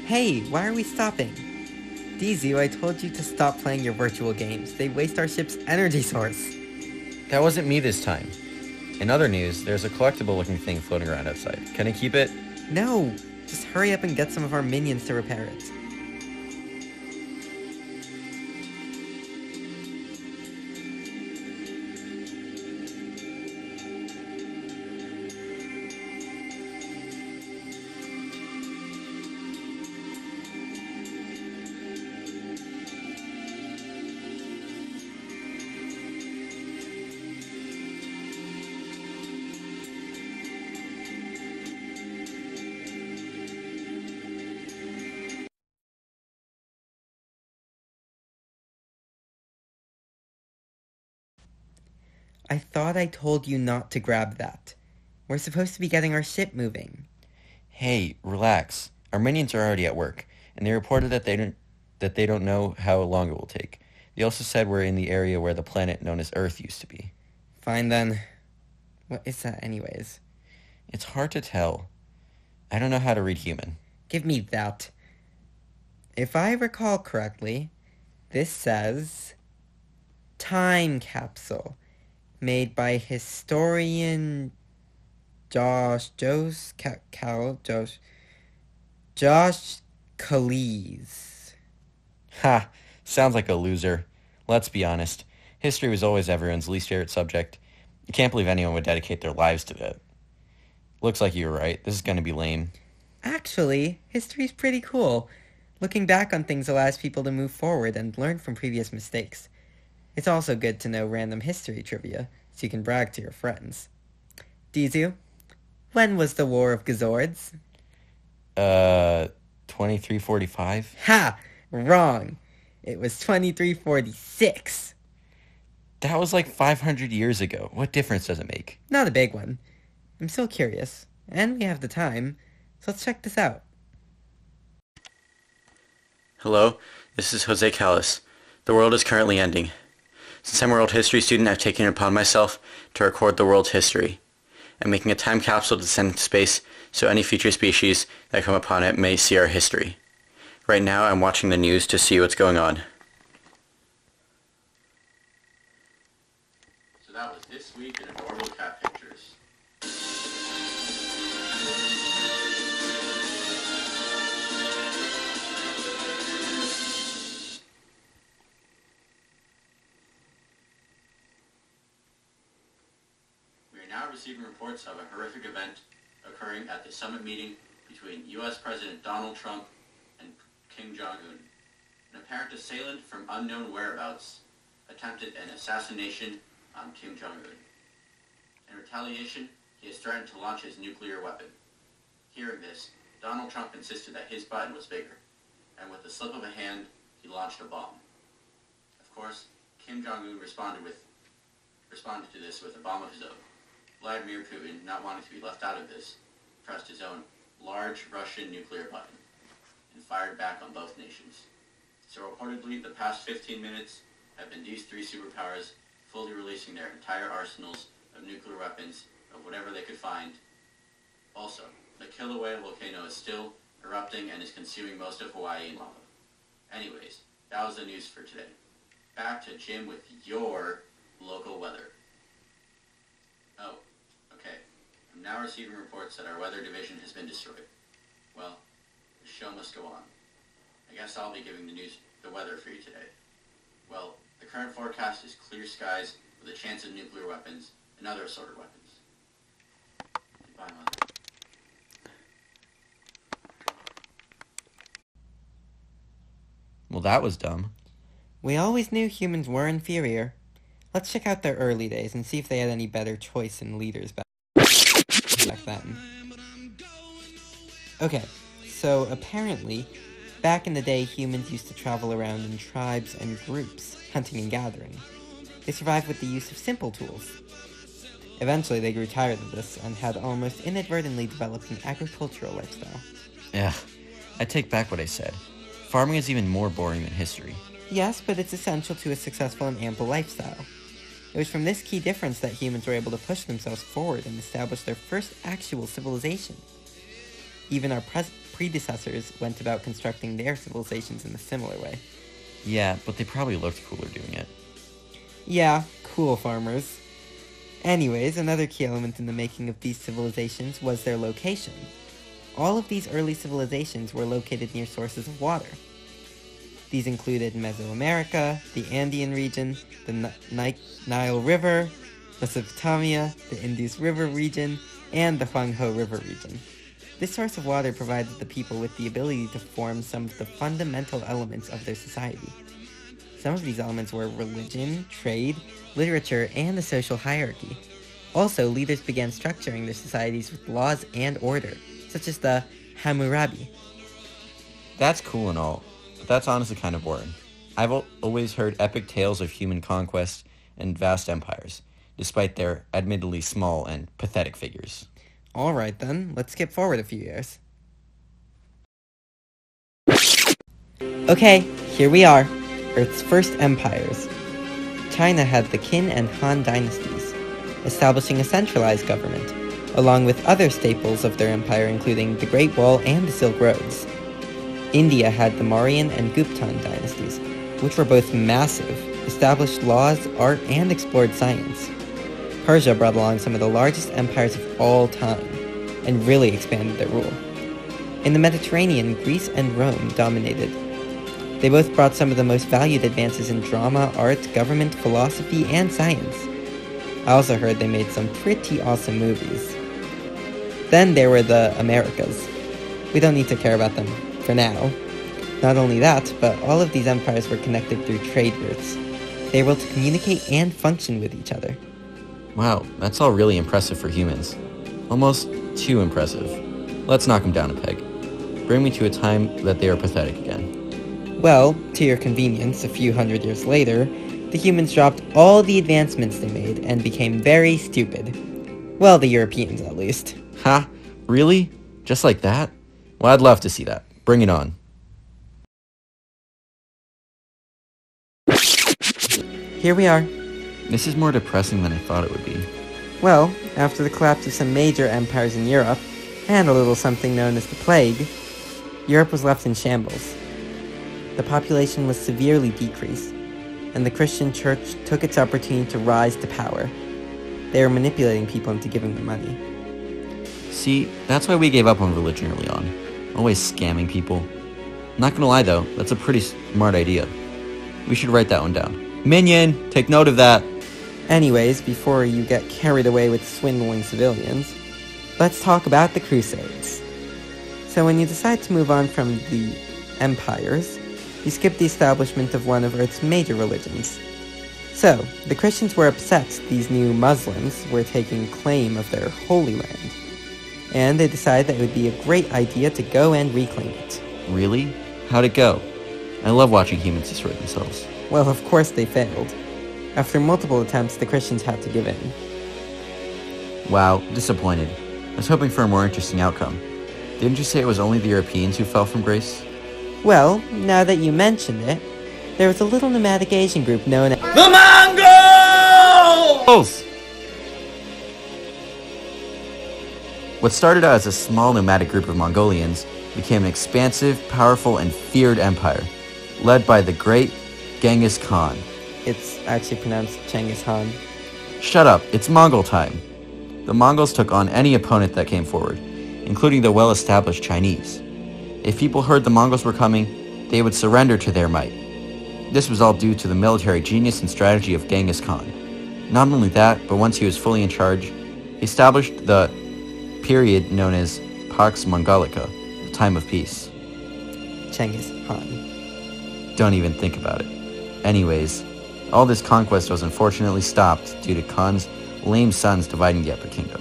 Hey, why are we stopping? DZ, I told you to stop playing your virtual games. They waste our ship's energy source. That wasn't me this time. In other news, there's a collectible-looking thing floating around outside. Can I keep it? No, just hurry up and get some of our minions to repair it. I thought I told you not to grab that. We're supposed to be getting our ship moving. Hey, relax. Our minions are already at work, and they reported that they don't know how long it will take. They also said we're in the area where the planet known as Earth used to be. Fine then. What is that anyways? It's hard to tell. I don't know how to read human. Give me that. If I recall correctly, this says time capsule made by historian Josh Calise. Ha! Sounds like a loser. Let's be honest. History was always everyone's least favorite subject. I can't believe anyone would dedicate their lives to that. Looks like you were right. This is going to be lame. Actually, history's pretty cool. Looking back on things allows people to move forward and learn from previous mistakes. It's also good to know random history trivia, so you can brag to your friends. Dizu, when was the War of Gazords? 2345? Ha! Wrong. It was 2346. That was like 500 years ago. What difference does it make? Not a big one. I'm still curious, and we have the time, so let's check this out. Hello, this is Jose Callis. The world is currently ending. Since I'm a world history student, I've taken it upon myself to record the world's history. I'm making a time capsule to send into space so any future species that come upon it may see our history. Right now, I'm watching the news to see what's going on. So that was this week in Adorable Cat Pictures. We are now receiving reports of a horrific event occurring at the summit meeting between U.S. President Donald Trump and Kim Jong-un. An apparent assailant from unknown whereabouts attempted an assassination on Kim Jong-un. In retaliation, he has threatened to launch his nuclear weapon. Hearing this, Donald Trump insisted that his button was bigger, and with the slip of a hand, he launched a bomb. Of course, Kim Jong-un responded to this with a bomb of his own. Vladimir Putin, not wanting to be left out of this, pressed his own large Russian nuclear button and fired back on both nations. So reportedly, the past 15 minutes have been these three superpowers fully releasing their entire arsenals of nuclear weapons of whatever they could find. Also, the Kilauea volcano is still erupting and is consuming most of Hawaii in lava. Anyways, that was the news for today. Back to Jim with your local weather. Oh, okay. I'm now receiving reports that our weather division has been destroyed. Well, the show must go on. I guess I'll be giving the weather for you today. Well, the current forecast is clear skies with a chance of nuclear weapons and other assorted weapons. Goodbye, Mother. Well, that was dumb. We always knew humans were inferior. Let's check out their early days and see if they had any better choice in leaders back then. Okay, so apparently, back in the day, humans used to travel around in tribes and groups, hunting and gathering. They survived with the use of simple tools. Eventually, they grew tired of this and had almost inadvertently developed an agricultural lifestyle. Yeah, I take back what I said. Farming is even more boring than history. Yes, but it's essential to a successful and ample lifestyle. It was from this key difference that humans were able to push themselves forward and establish their first actual civilization. Even our predecessors went about constructing their civilizations in a similar way. Yeah, but they probably looked cooler doing it. Yeah, cool farmers. Anyways, another key element in the making of these civilizations was their location. All of these early civilizations were located near sources of water. These included Mesoamerica, the Andean region, the Nile River, Mesopotamia, the Indus River region, and the Huanghe River region. This source of water provided the people with the ability to form some of the fundamental elements of their society. Some of these elements were religion, trade, literature, and the social hierarchy. Also, leaders began structuring their societies with laws and order, such as the Hammurabi. That's cool and all, but that's honestly kind of boring. I've always heard epic tales of human conquest and vast empires, despite their admittedly small and pathetic figures. Alright then, let's skip forward a few years. Okay, here we are. Earth's first empires. China had the Qin and Han dynasties, establishing a centralized government, along with other staples of their empire including the Great Wall and the Silk Roads. India had the Mauryan and Guptan dynasties, which were both massive, established laws, art, and explored science. Persia brought along some of the largest empires of all time, and really expanded their rule. In the Mediterranean, Greece and Rome dominated. They both brought some of the most valued advances in drama, art, government, philosophy, and science. I also heard they made some pretty awesome movies. Then there were the Americas. We don't need to care about them for now. Not only that, but all of these empires were connected through trade routes. They were able to communicate and function with each other. Wow, that's all really impressive for humans. Almost too impressive. Let's knock them down a peg. Bring me to a time that they are pathetic again. Well, to your convenience, a few hundred years later, the humans dropped all the advancements they made and became very stupid. Well, the Europeans at least. Ha? Really? Just like that? Well, I'd love to see that. Bring it on. Here we are. This is more depressing than I thought it would be. Well, after the collapse of some major empires in Europe, and a little something known as the Plague, Europe was left in shambles. The population was severely decreased, and the Christian church took its opportunity to rise to power. They were manipulating people into giving them money. See, that's why we gave up on religion early on. Always scamming people. Not gonna lie though, that's a pretty smart idea. We should write that one down. Minion, take note of that. Anyways, before you get carried away with swindling civilians, let's talk about the Crusades. So when you decide to move on from the empires, you skip the establishment of one of Earth's major religions. So, the Christians were upset these new Muslims were taking claim of their Holy Land, and they decided that it would be a great idea to go and reclaim it. Really? How'd it go? I love watching humans destroy themselves. Well, of course they failed. After multiple attempts, the Christians had to give in. Wow, disappointed. I was hoping for a more interesting outcome. Didn't you say it was only the Europeans who fell from grace? Well, now that you mention it, there was a little nomadic Asian group known as The Mongols! What started out as a small nomadic group of Mongolians became an expansive, powerful, and feared empire, led by the great Genghis Khan. It's actually pronounced Genghis Khan. Shut up, it's Mongol time. The Mongols took on any opponent that came forward, including the well-established Chinese. If people heard the Mongols were coming, they would surrender to their might. This was all due to the military genius and strategy of Genghis Khan. Not only that, but once he was fully in charge, he established the period known as Pax Mongolica, the time of peace. Genghis Khan. Don't even think about it. Anyways, all this conquest was unfortunately stopped due to Khan's lame sons dividing the Upper Kingdom,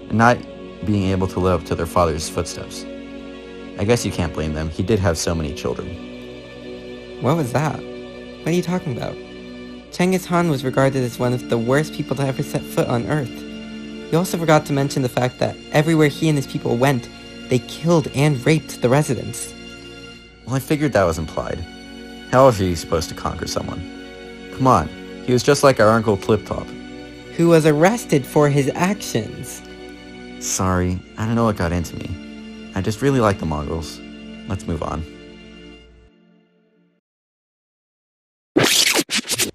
and not being able to live up to their father's footsteps. I guess you can't blame them, he did have so many children. What was that? What are you talking about? Genghis Khan was regarded as one of the worst people to ever set foot on Earth. You also forgot to mention the fact that everywhere he and his people went, they killed and raped the residents. Well, I figured that was implied. How else are you supposed to conquer someone? Come on, he was just like our Uncle Flip-Top. Who was arrested for his actions. Sorry, I don't know what got into me. I just really like the Mongols. Let's move on.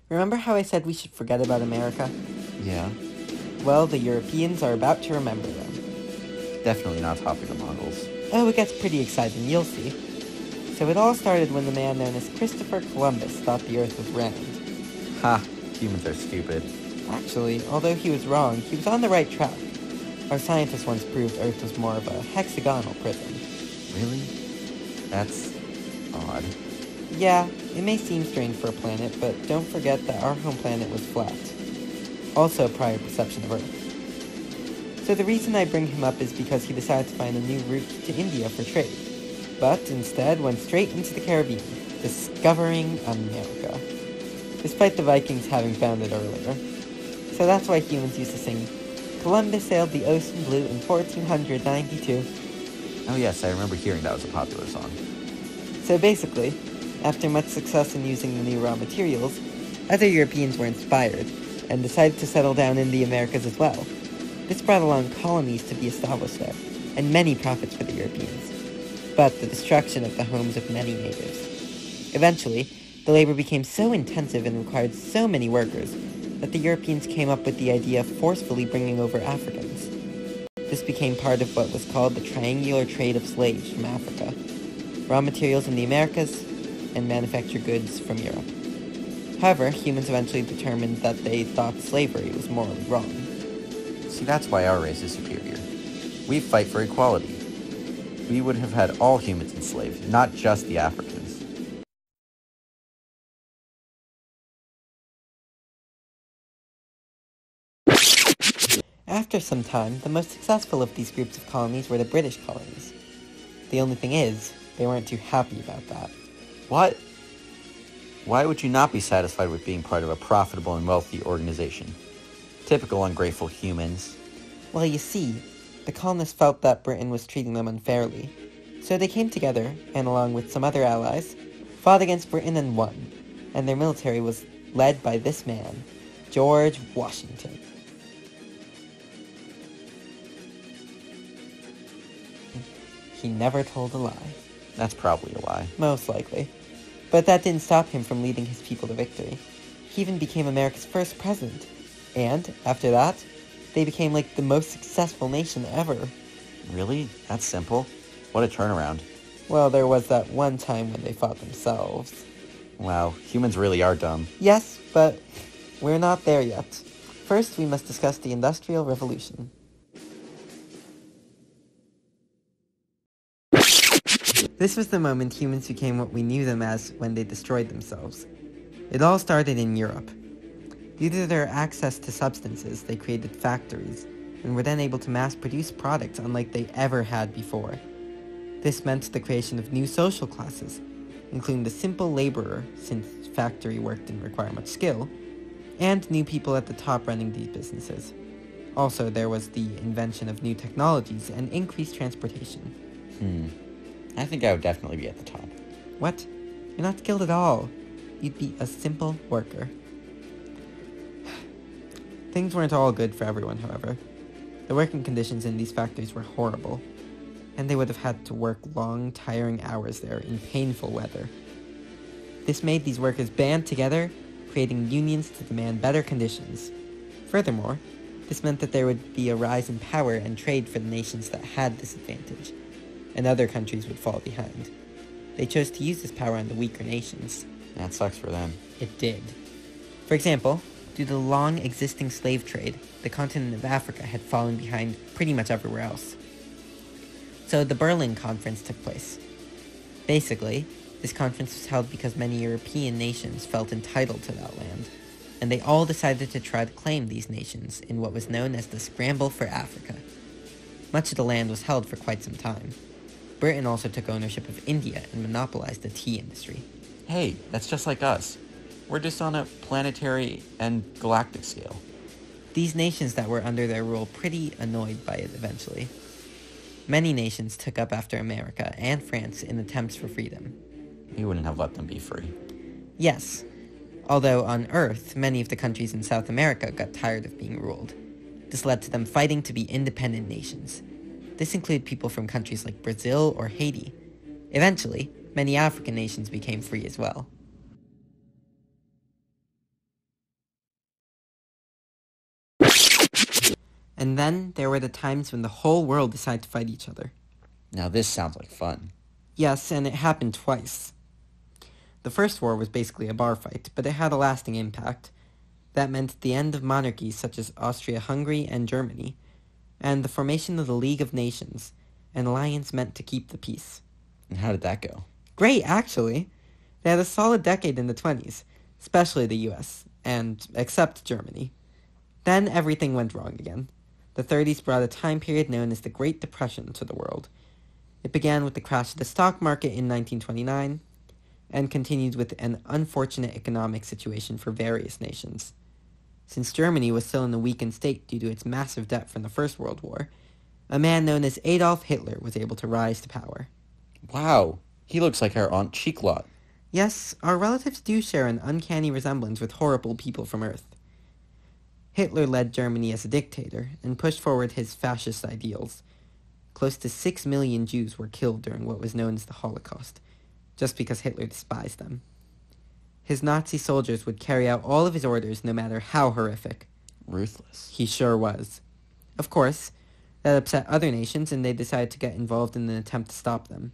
Remember how I said we should forget about America? Yeah, Well, the Europeans are about to remember them. definitely not topping the Mongols. Oh, it gets pretty exciting, you'll see. So it all started when the man known as Christopher Columbus thought the Earth was round. Ha, humans are stupid. Actually, although he was wrong, he was on the right track. Our scientists once proved Earth was more of a hexagonal prism. Really? That's odd. Yeah, it may seem strange for a planet, but don't forget that our home planet was flat. Also a prior perception of Earth. So the reason I bring him up is because he decided to find a new route to India for trade, but instead went straight into the Caribbean, discovering America, despite the Vikings having found it earlier. So that's why humans used to sing, Columbus sailed the ocean blue in 1492. Oh yes, I remember hearing that was a popular song. So basically, after much success in using the new raw materials, other Europeans were inspired and decided to settle down in the Americas as well. This brought along colonies to be established there, and many profits for the Europeans, but the destruction of the homes of many natives. Eventually, the labor became so intensive and required so many workers that the Europeans came up with the idea of forcefully bringing over Africans. This became part of what was called the triangular trade of slaves from Africa, raw materials in the Americas, and manufactured goods from Europe. However, humans eventually determined that they thought slavery was morally wrong. See, that's why our race is superior. We fight for equality. We would have had all humans enslaved, not just the Africans. After some time, the most successful of these groups of colonies were the British colonies. The only thing is, they weren't too happy about that. What? Why would you not be satisfied with being part of a profitable and wealthy organization? Typical ungrateful humans. Well, you see, the colonists felt that Britain was treating them unfairly, so they came together, and along with some other allies, fought against Britain and won, and their military was led by this man, George Washington. He never told a lie. That's probably a lie. Most likely. But that didn't stop him from leading his people to victory. He even became America's first president. And, after that, they became like the most successful nation ever. Really? That's simple? What a turnaround. Well, there was that one time when they fought themselves. Wow, humans really are dumb. Yes, but we're not there yet. First, we must discuss the Industrial Revolution. This was the moment humans became what we knew them as when they destroyed themselves. It all started in Europe. Due to their access to substances, they created factories, and were then able to mass-produce products unlike they ever had before. This meant the creation of new social classes, including the simple laborer, since factory work didn't require much skill, and new people at the top running these businesses. Also, there was the invention of new technologies and increased transportation. I think I would definitely be at the top. What? You're not skilled at all. You'd be a simple worker. Things weren't all good for everyone, however. The working conditions in these factories were horrible, and they would have had to work long, tiring hours there in painful weather. This made these workers band together, creating unions to demand better conditions. Furthermore, this meant that there would be a rise in power and trade for the nations that had this advantage, and other countries would fall behind. They chose to use this power on the weaker nations. That sucks for them. It did. For example, due to the long existing slave trade, the continent of Africa had fallen behind pretty much everywhere else. So the Berlin Conference took place. Basically, this conference was held because many European nations felt entitled to that land, and they all decided to try to claim these nations in what was known as the Scramble for Africa. Much of the land was held for quite some time. Britain also took ownership of India and monopolized the tea industry. Hey, that's just like us. We're just on a planetary and galactic scale. These nations that were under their rule pretty annoyed by it eventually. Many nations took up after America and France in attempts for freedom. We wouldn't have let them be free. Yes, although on Earth, many of the countries in South America got tired of being ruled. This led to them fighting to be independent nations. This included people from countries like Brazil or Haiti. Eventually, many African nations became free as well. And then there were the times when the whole world decided to fight each other. Now this sounds like fun. Yes, and it happened twice. The first war was basically a bar fight, but it had a lasting impact. That meant the end of monarchies such as Austria-Hungary and Germany, and the formation of the League of Nations, an alliance meant to keep the peace. And how did that go? Great, actually. They had a solid decade in the 20s, especially the US, and except Germany. Then everything went wrong again. The 30s brought a time period known as the Great Depression to the world. It began with the crash of the stock market in 1929, and continued with an unfortunate economic situation for various nations. Since Germany was still in a weakened state due to its massive debt from the First World War, a man known as Adolf Hitler was able to rise to power. Wow, he looks like our Aunt Cheeklot. Yes, our relatives do share an uncanny resemblance with horrible people from Earth. Hitler led Germany as a dictator and pushed forward his fascist ideals. Close to 6 million Jews were killed during what was known as the Holocaust, just because Hitler despised them. His Nazi soldiers would carry out all of his orders no matter how horrific. Ruthless. He sure was. Of course, that upset other nations and they decided to get involved in an attempt to stop them.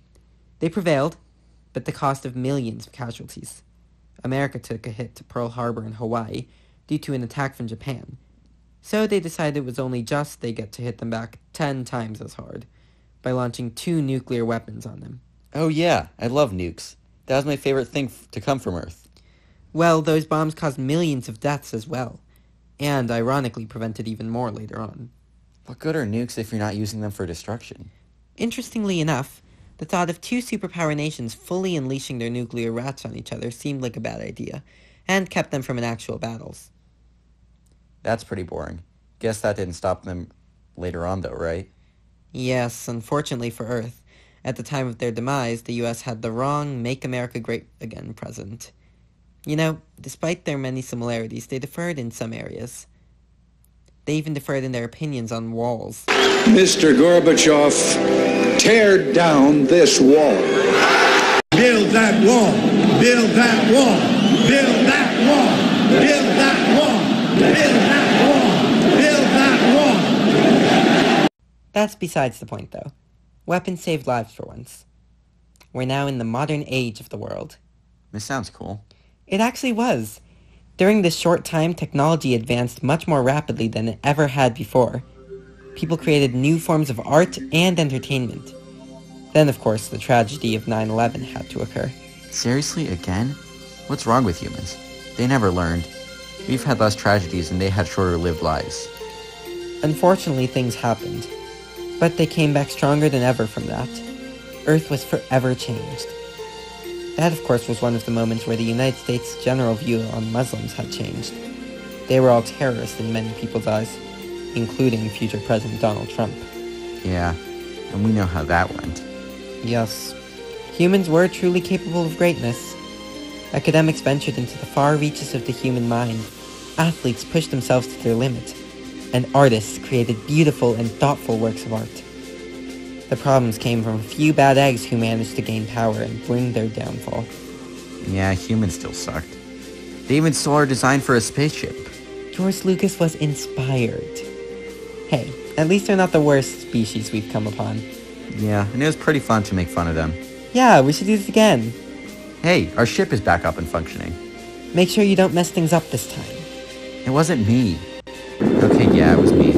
They prevailed, but at the cost of millions of casualties. America took a hit to Pearl Harbor in Hawaii due to an attack from Japan. So they decided it was only just they get to hit them back 10 times as hard by launching 2 nuclear weapons on them. Oh yeah, I love nukes. That was my favorite thing to come from Earth. Well, those bombs caused millions of deaths as well, and ironically prevented even more later on. What good are nukes if you're not using them for destruction? Interestingly enough, the thought of 2 superpower nations fully unleashing their nuclear wrath on each other seemed like a bad idea, and kept them from an actual battles. That's pretty boring. Guess that didn't stop them later on though, right? Yes, unfortunately for Earth, at the time of their demise, the US had the wrong Make America Great Again president. You know, despite their many similarities, they differed in some areas. They even differed in their opinions on walls. Mr. Gorbachev, tear down this wall. Build that wall. Build that wall. Build that wall. Build that wall. Build that wall. Build that wall. That's besides the point, though. Weapons saved lives for once. We're now in the modern age of the world. This sounds cool. It actually was. During this short time, technology advanced much more rapidly than it ever had before. People created new forms of art and entertainment. Then, of course, the tragedy of 9/11 had to occur. Seriously, again? What's wrong with humans? They never learned. We've had less tragedies and they had shorter-lived lives. Unfortunately, things happened. But they came back stronger than ever from that. Earth was forever changed. That, of course, was one of the moments where the United States' general view on Muslims had changed. They were all terrorists in many people's eyes, including future President Donald Trump. Yeah, and we know how that went. Yes, humans were truly capable of greatness. Academics ventured into the far reaches of the human mind. Athletes pushed themselves to their limit. And artists created beautiful and thoughtful works of art. The problems came from a few bad eggs who managed to gain power and bring their downfall. Yeah, humans still sucked. They even stole our design for a spaceship. George Lucas was inspired. Hey, at least they're not the worst species we've come upon. Yeah, and it was pretty fun to make fun of them. Yeah, we should do this again. Hey, our ship is back up and functioning. Make sure you don't mess things up this time. It wasn't me. Okay, yeah, it was me.